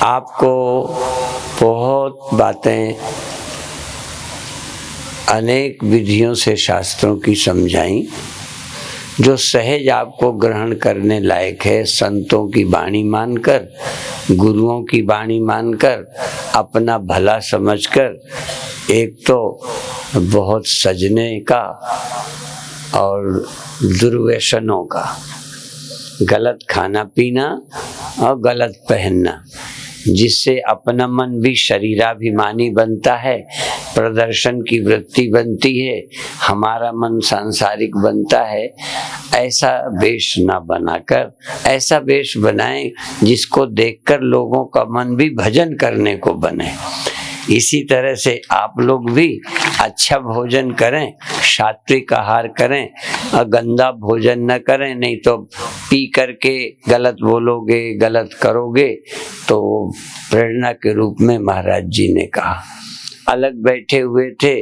आपको बहुत बातें अनेक विधियों से शास्त्रों की समझाई, जो सहज आपको ग्रहण करने लायक है। संतों की वाणी मानकर, गुरुओं की वाणी मानकर, अपना भला समझकर, एक तो बहुत सजने का और दुर्व्यसनों का, गलत खाना पीना और गलत पहनना, जिससे अपना मन भी शरीराभिमानी बनता है, प्रदर्शन की वृत्ति बनती है, हमारा मन सांसारिक बनता है। ऐसा वेश ना बनाकर ऐसा वेश बनाएं जिसको देखकर लोगों का मन भी भजन करने को बने। इसी तरह से आप लोग भी अच्छा भोजन करें, सात्विक आहार करें और गंदा भोजन न करें, नहीं तो पी करके गलत बोलोगे, गलत करोगे। तो प्रेरणा के रूप में महाराज जी ने कहा। अलग बैठे हुए थे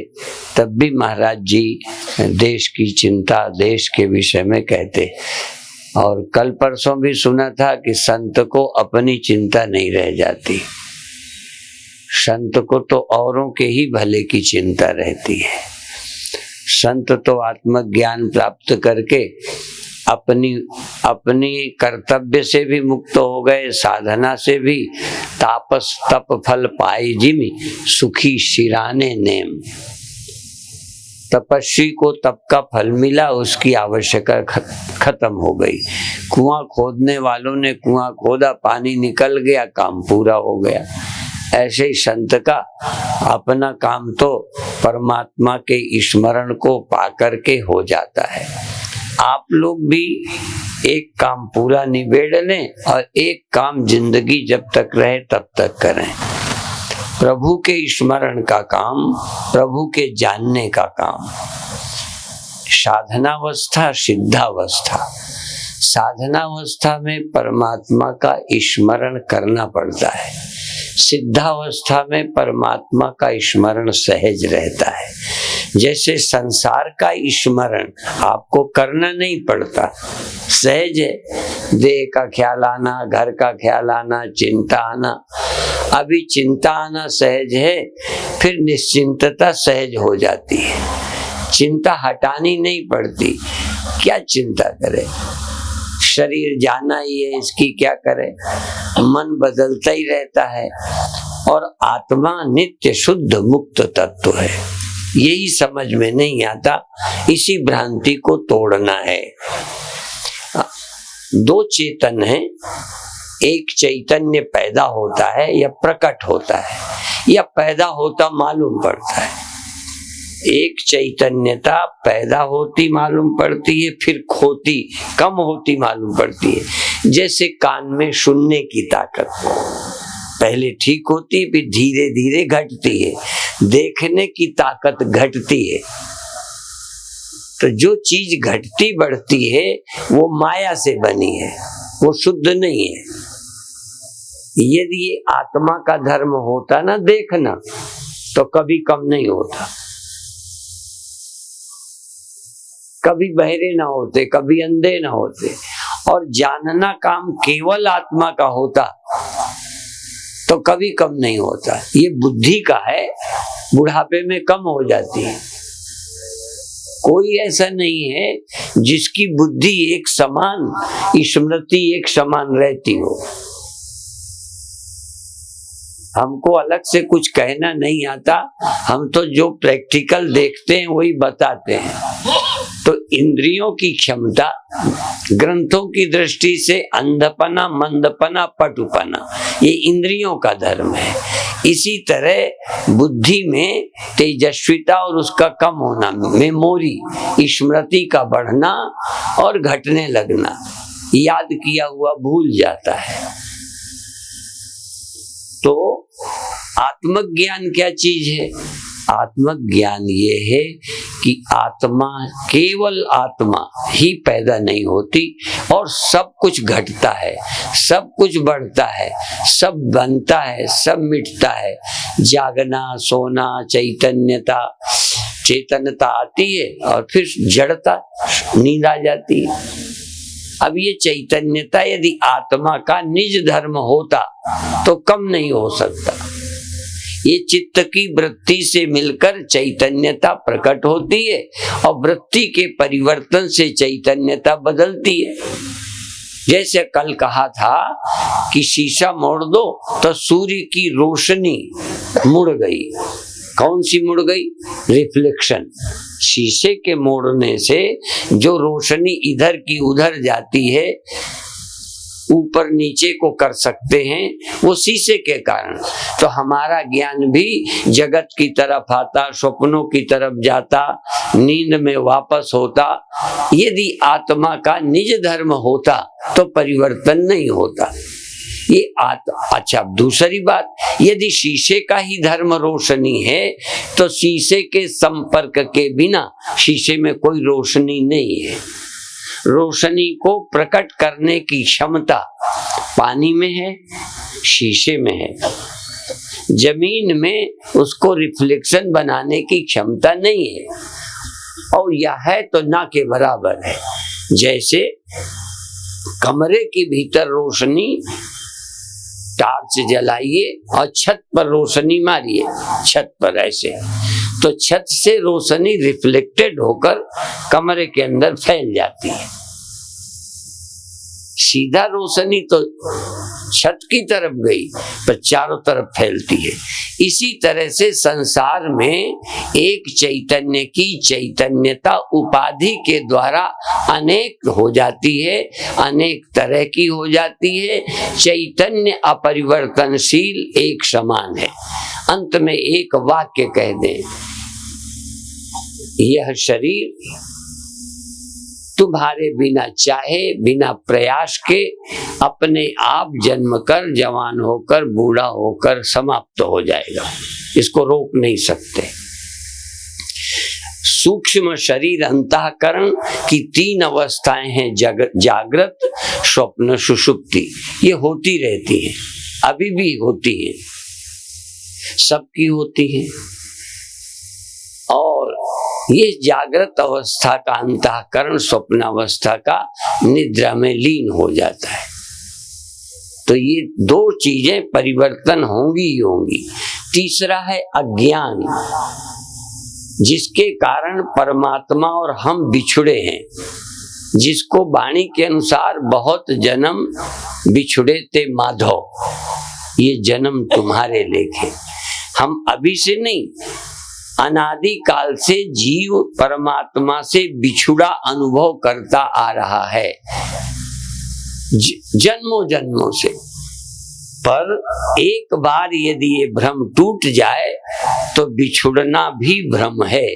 तब भी महाराज जी देश की चिंता, देश के विषय में कहते। और कल परसों भी सुना था कि संत को अपनी चिंता नहीं रह जाती, संत को तो औरों के ही भले की चिंता रहती है। संत तो आत्मज्ञान प्राप्त करके अपनी कर्तव्य से भी मुक्त हो गए, साधना से भी। तापस तप फल पाए जिमि, सुखी शिराने नेम। तपस्वी को तप का फल मिला, उसकी आवश्यकता खत्म हो गई। कुआं खोदने वालों ने कुआं खोदा, पानी निकल गया, काम पूरा हो गया। ऐसे ही संत का अपना काम तो परमात्मा के स्मरण को पाकर के हो जाता है। आप लोग भी एक काम पूरा निबेड़ लें और एक काम जिंदगी जब तक रहे तब तक करें। प्रभु के स्मरण का काम, प्रभु के जानने का काम। साधनावस्था, सिद्धावस्था। साधनावस्था में परमात्मा का स्मरण करना पड़ता है, सिद्धावस्था में परमात्मा का स्मरण सहज रहता है। जैसे संसार का स्मरण आपको करना नहीं पड़ता, सहज है। देह का ख्याल आना, घर का ख्याल आना, चिंता आना, अभी चिंता आना सहज है, फिर निश्चिंतता सहज हो जाती है। चिंता हटानी नहीं पड़ती, क्या चिंता करे, शरीर जाना ही है, इसकी क्या करे। मन बदलता ही रहता है और आत्मा नित्य शुद्ध मुक्त तत्व है। यही समझ में नहीं आता, इसी भ्रांति को तोड़ना है। दो चेतन है, एक चैतन्य पैदा होता है या प्रकट होता है, या पैदा होता मालूम पड़ता है। एक चैतन्यता पैदा होती मालूम पड़ती है, फिर खोती, कम होती मालूम पड़ती है। जैसे कान में सुनने की ताकत पहले ठीक होती, फिर धीरे धीरे घटती है। देखने की ताकत घटती है। तो जो चीज घटती बढ़ती है वो माया से बनी है, वो शुद्ध नहीं है। यदि ये आत्मा का धर्म होता ना देखना, तो कभी कम नहीं होता, कभी बहरे ना होते, कभी अंधे ना होते। और जानना काम केवल आत्मा का होता तो कभी कम नहीं होता। ये बुद्धि का है, बुढ़ापे में कम हो जाती है। कोई ऐसा नहीं है जिसकी बुद्धि एक समान, स्मृति एक समान रहती हो। हमको अलग से कुछ कहना नहीं आता, हम तो जो प्रैक्टिकल देखते हैं वही बताते हैं। तो इंद्रियों की क्षमता, ग्रंथों की दृष्टि से अंधपना, मंदपना, पटुपना, ये इंद्रियों का धर्म है। इसी तरह बुद्धि में तेजस्विता और उसका कम होना, मेमोरी, स्मृति का बढ़ना और घटने लगना, याद किया हुआ भूल जाता है। तो आत्मज्ञान क्या चीज है? आत्मज्ञान ये है कि आत्मा, केवल आत्मा ही पैदा नहीं होती और सब कुछ घटता है, सब कुछ बढ़ता है, सब बनता है, सब मिटता है। जागना, सोना, चैतन्यता, चेतनता आती है और फिर जड़ता, नींद आ जाती है। अब ये चैतन्यता यदि आत्मा का निज धर्म होता तो कम नहीं हो सकता। ये चित्त की वृत्ति से मिलकर चैतन्यता प्रकट होती है और वृत्ति के परिवर्तन से चैतन्यता बदलती है। जैसे कल कहा था कि शीशा मोड़ दो तो सूर्य की रोशनी मुड़ गई। कौन सी मुड़ गई? रिफ्लेक्शन। शीशे के मोड़ने से जो रोशनी इधर की उधर जाती है, ऊपर नीचे को कर सकते हैं, वो शीशे के कारण। तो हमारा ज्ञान भी जगत की तरफ आता, स्वप्नों की तरफ जाता, नींद में वापस होता। यदि आत्मा का निज धर्म होता तो परिवर्तन नहीं होता। ये अच्छा, दूसरी बात, यदि शीशे का ही धर्म रोशनी है तो शीशे के संपर्क के बिना शीशे में कोई रोशनी नहीं है। रोशनी को प्रकट करने की क्षमता पानी में है, शीशे में है। जमीन में उसको रिफ्लेक्शन बनाने की क्षमता नहीं है, और यह है तो ना के बराबर है। जैसे कमरे के भीतर रोशनी, टार्च जलाइए और छत पर रोशनी मारिए, छत पर ऐसे, तो छत से रोशनी रिफ्लेक्टेड होकर कमरे के अंदर फैल जाती है। सीधा रोशनी तो छत की तरफ गई पर चारों तरफ फैलती है। इसी तरह से संसार में एक चैतन्य की चैतन्यता उपाधि के द्वारा अनेक हो जाती है, अनेक तरह की हो जाती है। चैतन्य अपरिवर्तनशील एक समान है। अंत में एक वाक्य कह दें, यह शरीर तुम्हारे बिना चाहे, बिना प्रयास के अपने आप जन्म कर, जवान होकर, बूढ़ा होकर समाप्त हो जाएगा। इसको रोक नहीं सकते। सूक्ष्म शरीर अंतःकरण की तीन अवस्थाएं हैं, जागृत, स्वप्न, सुषुप्ति। ये होती रहती हैं, अभी भी होती हैं, सबकी होती हैं। और ये जागृत अवस्था का अंतःकरण स्वप्न अवस्था का निद्रा में लीन हो जाता है। तो ये दो चीजें परिवर्तन होंगी ही होंगी। तीसरा है अज्ञान, जिसके कारण परमात्मा और हम बिछुड़े हैं, जिसको वाणी के अनुसार बहुत जन्म बिछुड़े थे माधव, ये जन्म तुम्हारे लेखे। हम अभी से नहीं, अनादि काल से जीव परमात्मा से बिछुड़ा अनुभव करता आ रहा है, जन्मों जन्मों से। पर एक बार यदि ये भ्रम टूट जाए तो बिछुड़ना भी भ्रम है,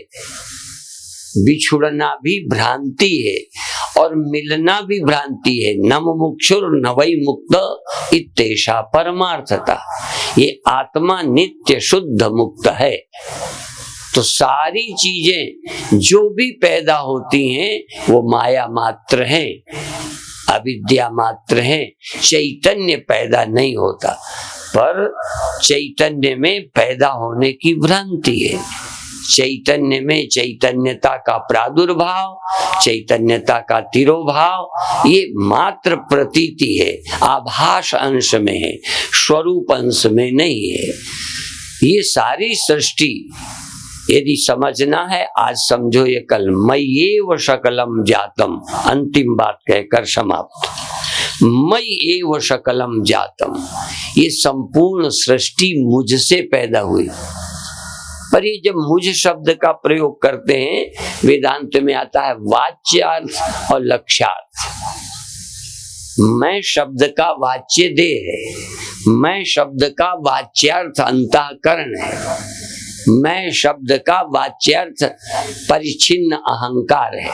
बिछुड़ना भी भ्रांति है, और मिलना भी भ्रांति है। नम मुक्षुर नवै मुक्त इत्तेषा परमार्थता। ये आत्मा नित्य शुद्ध मुक्त है। तो सारी चीजें जो भी पैदा होती हैं वो माया मात्र हैं, अविद्या मात्र हैं। चैतन्य पैदा नहीं होता, पर चैतन्य में पैदा होने की भ्रांति है। चैतन्य में चैतन्यता का प्रादुर्भाव, चैतन्यता का तिरोभाव, ये मात्र प्रतीति है, आभास अंश में है, स्वरूप अंश में नहीं है। ये सारी सृष्टि यदि समझना है, आज समझो, ये कल मय्येव सकलम जातम, अंतिम बात कहकर समाप्त। मय्येव सकलम जातम, ये संपूर्ण सृष्टि मुझसे पैदा हुई। पर ये जब मुझ शब्द का प्रयोग करते हैं, वेदांत में आता है वाच्यार्थ और लक्ष्यार्थ। मैं शब्द का वाच्य देह है, मैं शब्द का वाच्यार्थ अंतःकरण है, मैं शब्द का वाच्यार्थ परिच्छिन्न अहंकार है,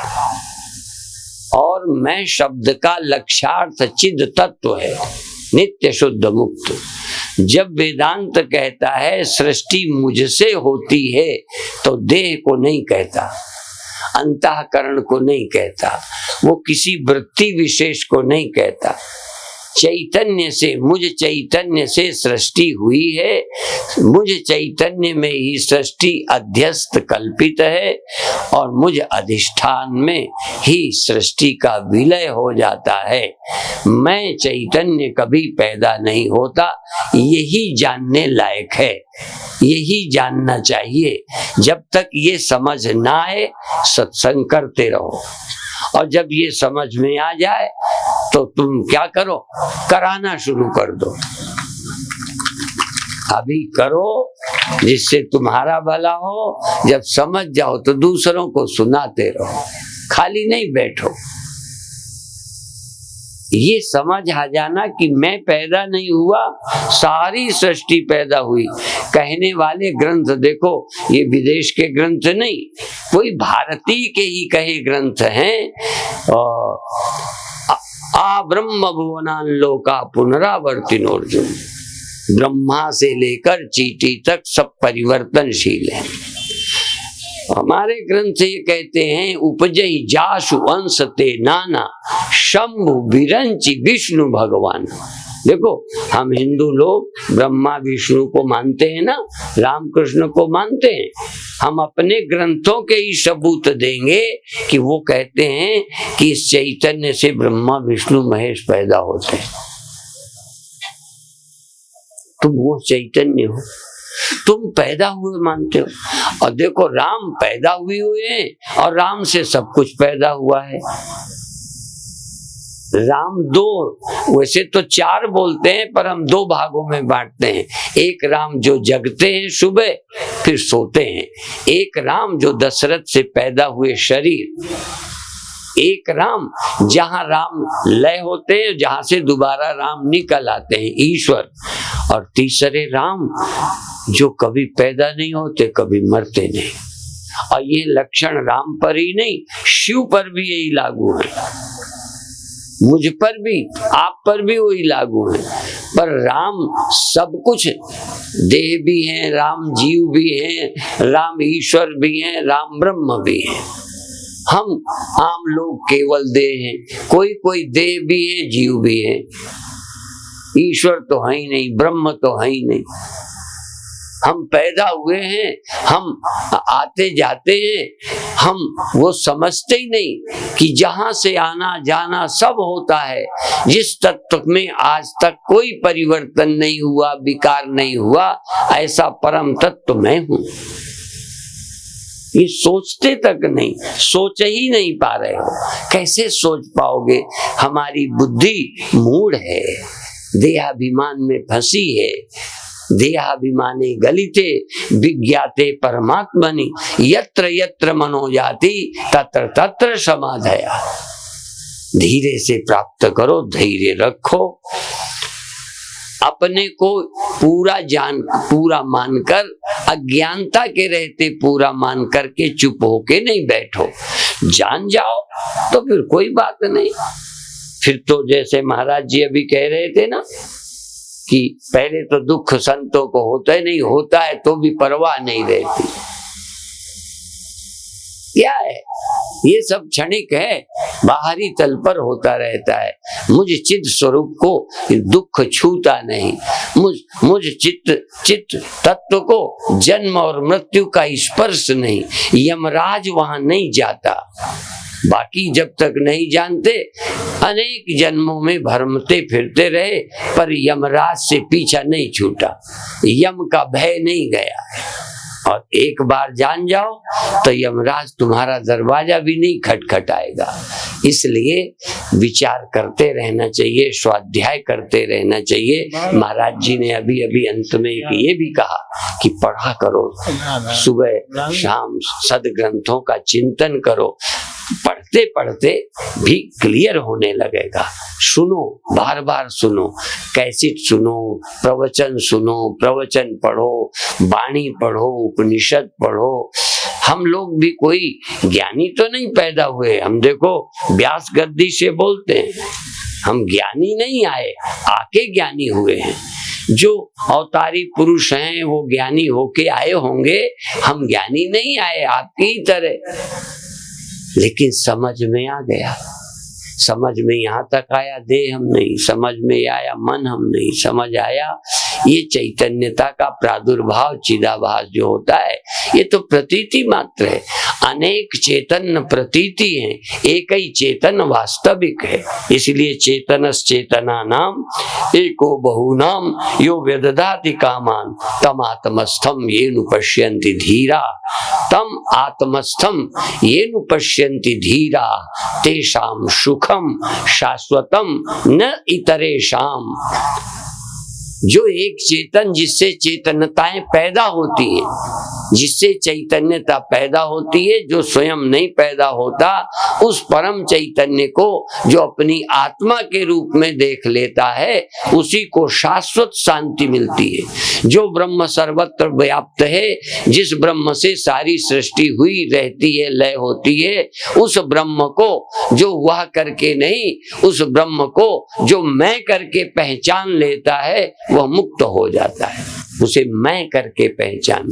और मैं शब्द का लक्ष्यार्थ चिद तत्व है, नित्य शुद्ध मुक्त। जब वेदांत कहता है सृष्टि मुझसे होती है तो देह को नहीं कहता, अंतःकरण को नहीं कहता, वो किसी वृत्ति विशेष को नहीं कहता, चैतन्य से, मुझ चैतन्य से सृष्टि हुई है, मुझ चैतन्य में ही सृष्टि अध्यस्त कल्पित है और मुझ अधिष्ठान में ही सृष्टि का विलय हो जाता है। मैं चैतन्य कभी पैदा नहीं होता, यही जानने लायक है, यही जानना चाहिए। जब तक ये समझ ना आए सत्संग करते रहो, और जब ये समझ में आ जाए तो तुम क्या करो, कराना शुरू कर दो। अभी करो जिससे तुम्हारा भला हो, जब समझ जाओ तो दूसरों को सुनाते रहो, खाली नहीं बैठो। ये समझ आ जाना कि मैं पैदा नहीं हुआ, सारी सृष्टि पैदा हुई। कहने वाले ग्रंथ देखो, ये विदेश के ग्रंथ नहीं, कोई भारतीय के ही कहे ग्रंथ हैं। आ ब्रह्म भुवनान लोका पुनरावर्तिनोर्जुन, ब्रह्मा से लेकर चींटी तक सब परिवर्तनशील है। हमारे ग्रंथ ये कहते हैं, उपजई जासु अंश ते नाना, शंभु विरंचि विष्णु भगवान। देखो, हम हिंदू लोग ब्रह्मा विष्णु को मानते हैं ना, रामकृष्ण को मानते हैं। हम अपने ग्रंथों के ही सबूत देंगे कि वो कहते हैं कि इस चैतन्य से ब्रह्मा विष्णु महेश पैदा होते हैं। तुम वो चैतन्य हो, तुम पैदा हुए मानते हो। और देखो, राम पैदा हुए हैं और राम से सब कुछ पैदा हुआ है। राम दो, वैसे तो चार बोलते हैं पर हम दो भागों में बांटते हैं। एक राम जो जगते हैं सुबह फिर सोते हैं, एक राम जो दशरथ से पैदा हुए शरीर, एक राम जहां राम लय होते हैं, जहां से दोबारा राम निकल आते हैं, ईश्वर। और तीसरे राम जो कभी पैदा नहीं होते, कभी मरते नहीं। और ये लक्षण राम पर ही नहीं, शिव पर भी यही लागू है, मुझ पर भी, आप पर भी वही लागू है। पर राम सब कुछ, देह भी हैं, राम जीव भी हैं, राम ईश्वर भी हैं, राम ब्रह्म भी हैं। हम आम लोग केवल देह हैं, कोई कोई देह भी है, जीव भी है। ईश्वर तो है ही नहीं, ब्रह्म तो है ही नहीं। हम पैदा हुए हैं, हम आते जाते हैं, हम वो समझते ही नहीं कि जहां से आना जाना सब होता है। जिस तत्व में आज तक कोई परिवर्तन नहीं हुआ, विकार नहीं हुआ, ऐसा परम तत्व मैं हूं। ये सोचते तक नहीं, सोच ही नहीं पा रहे हो। कैसे सोच पाओगे? हमारी बुद्धि मूढ़ है, देहाभिमान में फंसी है। देहाभिमाने गलिते विज्ञाते परमात्मनि, यत्र यत्र मनोजाति तत्र तत्र समाधया। धीरे से प्राप्त करो, धैर्य रखो, अपने को पूरा मानकर, अज्ञानता के रहते पूरा मान करके चुप होके नहीं बैठो। जान जाओ तो फिर कोई बात नहीं। फिर तो जैसे महाराज जी अभी कह रहे थे ना कि पहले तो दुख संतों को होता ही नहीं, होता है तो भी परवाह नहीं रहती। क्या है ये सब क्षणिक है, बाहरी तल पर होता रहता है। मुझ चित्त स्वरूप को दुख छूता नहीं, मुझ चित्त तत्व को जन्म और मृत्यु का स्पर्श नहीं, यमराज वहां नहीं जाता। बाकी जब तक नहीं जानते, अनेक जन्मों में भ्रमते फिरते रहे, पर यमराज से पीछा नहीं छूटा, यम का भय नहीं गया। और एक बार जान जाओ तो यमराज तुम्हारा दरवाजा भी नहीं खटखटाएगा। इसलिए विचार करते रहना चाहिए, स्वाध्याय करते रहना चाहिए। महाराज जी ने अभी अभी अंत में ये भी कहा कि पढ़ा करो, सुबह शाम सदग्रंथों का चिंतन करो। पढ़ते पढ़ते भी क्लियर होने लगेगा। सुनो, बार बार सुनो, कैसेट सुनो, प्रवचन सुनो, प्रवचन पढ़ो, वाणी पढ़ो, उपनिषद पढ़ो। हम लोग भी कोई ज्ञानी तो नहीं पैदा हुए। हम देखो व्यास गद्दी से बोलते हैं, हम ज्ञानी नहीं आए, आके ज्ञानी हुए हैं। जो अवतारी पुरुष हैं वो ज्ञानी होके आए होंगे, हम ज्ञानी नहीं आए, आपकी ही तरह। लेकिन समझ में आ गया, समझ में यहाँ तक आया देह हम नहीं, समझ में आया मन हम नहीं, समझ आया ये चैतन्यता का प्रादुर्भाव चिदाभास जो होता है ये तो प्रतीति मात्र है। अनेक चेतन प्रतीति हैं, एक ही चेतन वास्तविक है। इसलिए चेतनस चेतना नाम एको बहुनाम यो व्यदधाति कामान तम आत्मस्थम येनु पश्यन्ति धीरा, तम आत्मस्थम येनु पश्यन्ति धीरा तेषाम सुखम शाश्वतम न इतरेषाम। जो एक चेतन जिससे चेतनताएं पैदा होती हैं, जिससे चैतन्यता पैदा होती है, जो स्वयं नहीं पैदा होता, उस परम चैतन्य को जो अपनी आत्मा के रूप में देख लेता है उसी को शाश्वत शांति मिलती है। जो ब्रह्म सर्वत्र व्याप्त है, जिस ब्रह्म से सारी सृष्टि हुई रहती है लय होती है, उस ब्रह्म को जो वह करके नहीं, उस ब्रह्म को जो मैं करके पहचान लेता है वह मुक्त हो जाता है। उसे मैं करके पहचान,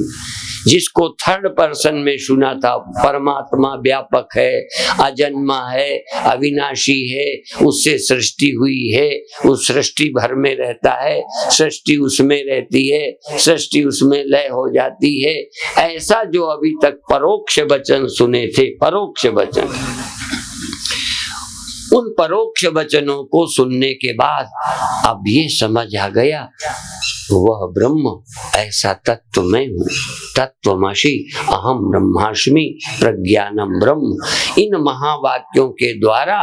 जिसको थर्ड पर्सन में सुना था, परमात्मा व्यापक है, अजन्मा है, अविनाशी है, उससे सृष्टि हुई है, उस सृष्टि भर में रहता है, सृष्टि उसमें रहती है, सृष्टि उसमें लय हो जाती है। ऐसा जो अभी तक परोक्ष वचन सुने थे, परोक्ष वचन, उन परोक्ष वचनों को सुनने के बाद अब ये समझ आ गया वह ब्रह्म ऐसा तत्व मैं हूँ, तत्वमसि अहम ब्रह्मास्मि प्रज्ञानम ब्रह्म। इन महावाक्यों के द्वारा,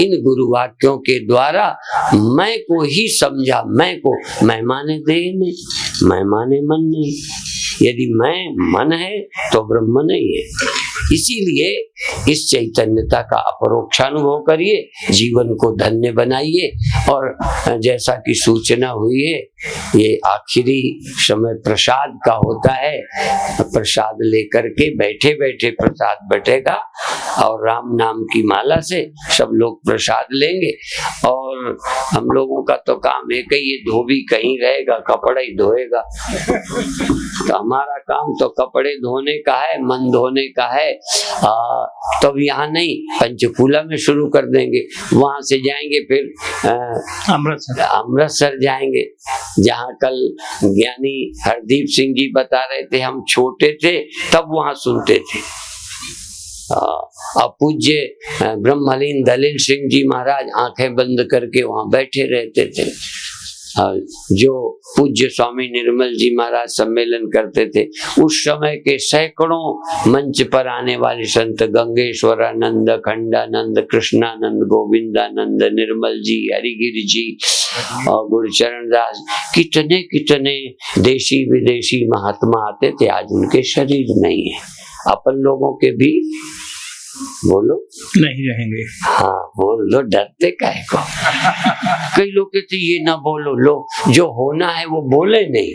इन गुरु वाक्यों के द्वारा मैं को ही समझा। मैं को, मैं माने देह नहीं, मैं माने मन नहीं। यदि मैं मन है तो ब्रह्म नहीं है। इसीलिए इस चैतन्यता का अपरोक्षानुभव करिए, जीवन को धन्य बनाइए। और जैसा कि सूचना हुई है, ये आखिरी समय प्रसाद का होता है। प्रसाद लेकर के बैठे बैठे प्रसाद बटेगा और राम नाम की माला से सब लोग प्रसाद लेंगे। और हम लोगों का तो काम है कि ये धोबी कहीं रहेगा, कपड़े ही धोएगा। तो हमारा काम तो कपड़े धोने का है, मन धोने का है। तो अब यहाँ नहीं, पंचकूला में शुरू कर देंगे, वहां से जाएंगे फिर अमृतसर जाएंगे, जहाँ कल ज्ञानी हरदीप सिंह जी बता रहे थे, हम छोटे थे तब वहां सुनते थे। पूज्य ब्रह्मलीन दलील सिंह जी महाराज आंखें बंद करके वहां बैठे रहते थे। जो पूज्य स्वामी निर्मल जी महाराज सम्मेलन करते थे, उस समय के सैकड़ों मंच पर आने वाले संत गंगेश्वरानंद, खंडानंद, कृष्णानंद, गोविंदानंद, निर्मल जी, हरिगिरि जी और गुरुचरण दास, कितने कितने देशी विदेशी महात्मा आते थे। आज उनके शरीर नहीं है। अपन लोगों के भी बोलो नहीं रहेंगे। हाँ बोल लो, डरते काहे को? कई लोग कहते ये ना बोलो, लो जो होना है वो बोले नहीं,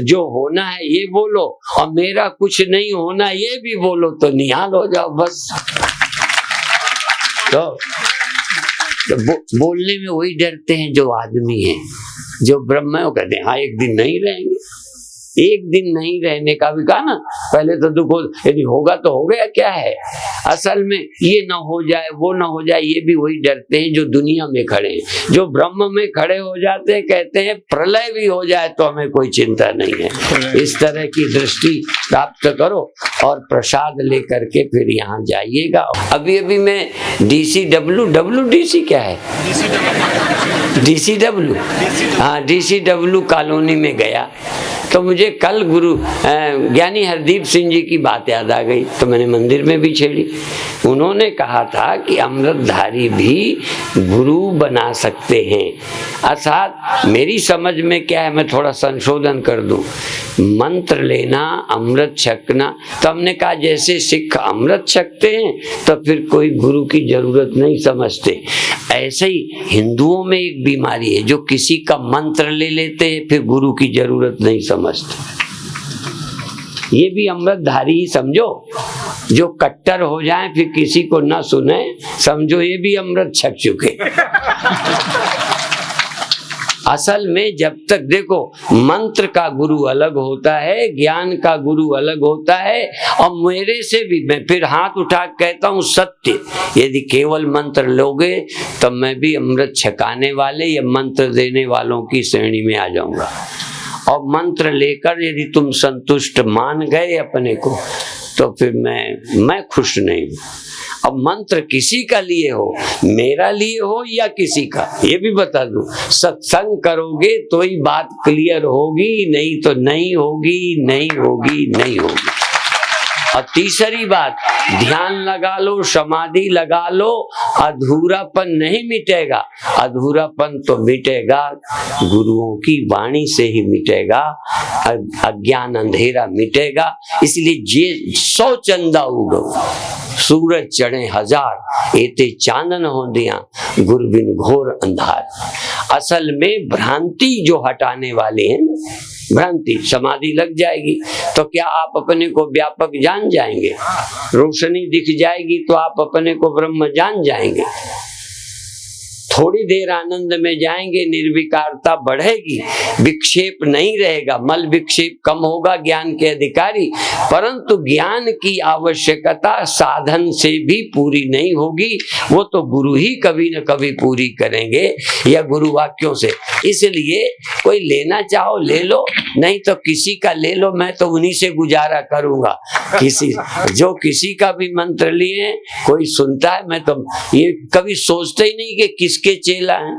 जो होना है ये बोलो, और मेरा कुछ नहीं होना ये भी बोलो तो निहाल हो जाओ बस। तो बोलने में वही डरते हैं जो आदमी है। जो ब्रह्म है वो कहते हैं हाँ एक दिन नहीं रहेंगे। एक दिन नहीं रहने का भी कहा ना, पहले तो दुख हो, यदि होगा तो हो गया, क्या है। असल में ये ना हो जाए, वो ना हो जाए, ये भी वही डरते हैं जो दुनिया में खड़े हैं। जो ब्रह्म में खड़े हो जाते हैं कहते हैं प्रलय भी हो जाए तो हमें कोई चिंता नहीं है। इस तरह की दृष्टि प्राप्त करो और प्रसाद लेकर के फिर यहाँ जाइएगा। अभी अभी मैं DCW क्या है, DCW, हाँ DCW कॉलोनी में गया तो मुझे कल गुरु ज्ञानी हरदीप सिंह जी की बात याद आ गई, तो मैंने मंदिर में भी छेड़ी। उन्होंने कहा था कि अमृतधारी भी गुरु बना सकते हैं। अर्थात मेरी समझ में क्या है, मैं थोड़ा संशोधन कर दूं। मंत्र लेना, अमृत छकना, तो हमने कहा जैसे सिख अमृत छकते हैं तो फिर कोई गुरु की जरूरत नहीं समझते। ऐसे ही हिंदुओं में एक बीमारी है, जो किसी का मंत्र ले लेते हैं फिर गुरु की जरूरत नहीं समझते। ये भी अमृतधारी ही समझो। जो कट्टर हो जाए फिर किसी को ना सुने, समझो ये भी अमृत छक चुके। असल में जब तक देखो, मंत्र का गुरु अलग होता है, ज्ञान का गुरु अलग होता है, और मेरे से भी मैं फिर हाथ उठा कहता हूँ सत्य, यदि केवल मंत्र लोगे तो मैं भी अमृत छकाने वाले या मंत्र देने वालों की श्रेणी में आ जाऊंगा। और मंत्र लेकर यदि तुम संतुष्ट मान गए अपने को तो फिर मैं खुश नहीं हूं। अब मंत्र किसी का लिए हो, मेरा लिए हो या किसी का, ये भी बता दूं, सत्संग करोगे तो ही बात क्लियर होगी, नहीं तो नहीं होगी, नहीं होगी, नहीं होगी। और तीसरी बात, ध्यान लगा लो, समाधि लगा लो, अधूरापन नहीं मिटेगा। अधूरापन तो मिटेगा गुरुओं की वाणी से ही मिटेगा, अज्ञान अंधेरा मिटेगा। इसलिए जे 100 चंदा उगो, सूरज चढ़े 1000, एते चांदन हो दिया, गुरु बिन घोर अंधार। असल में भ्रांति जो हटाने वाले हैं ना, भ्रांति, समाधि लग जाएगी तो क्या आप अपने को व्यापक जान जाएंगे? रोशनी दिख जाएगी तो आप अपने को ब्रह्म जान जाएंगे? थोड़ी देर आनंद में जाएंगे, निर्विकारता बढ़ेगी, विक्षेप नहीं रहेगा, मल विक्षेप कम होगा ज्ञान के अधिकारी। परंतु ज्ञान की आवश्यकता साधन से भी पूरी नहीं होगी, वो तो गुरु ही कभी न कभी पूरी करेंगे, या गुरु वाक्यों से। इसलिए कोई लेना चाहो ले लो, नहीं तो किसी का ले लो, मैं तो उन्हीं से गुजारा करूंगा। जो किसी का भी मंत्र लिए कोई सुनता है, मैं तो ये कभी सोचते ही नहीं कि किसके चेला हैं।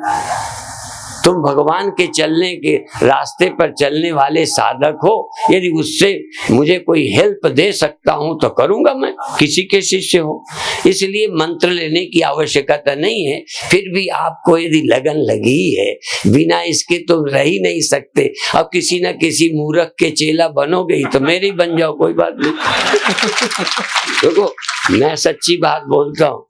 तुम भगवान के चलने के रास्ते पर चलने वाले साधक हो, यदि उससे मुझे कोई हेल्प दे सकता हूं तो करूंगा, मैं किसी के शिष्य हो। इसलिए मंत्र लेने की आवश्यकता नहीं है। फिर भी आपको यदि लगन लगी है, बिना इसके तुम रह ही नहीं सकते, अब किसी न किसी मूर्ख के चेला बनोगे ही तो मेरी बन जाओ, कोई बात नहीं। देखो, मैं सच्ची बात बोलता हूँ।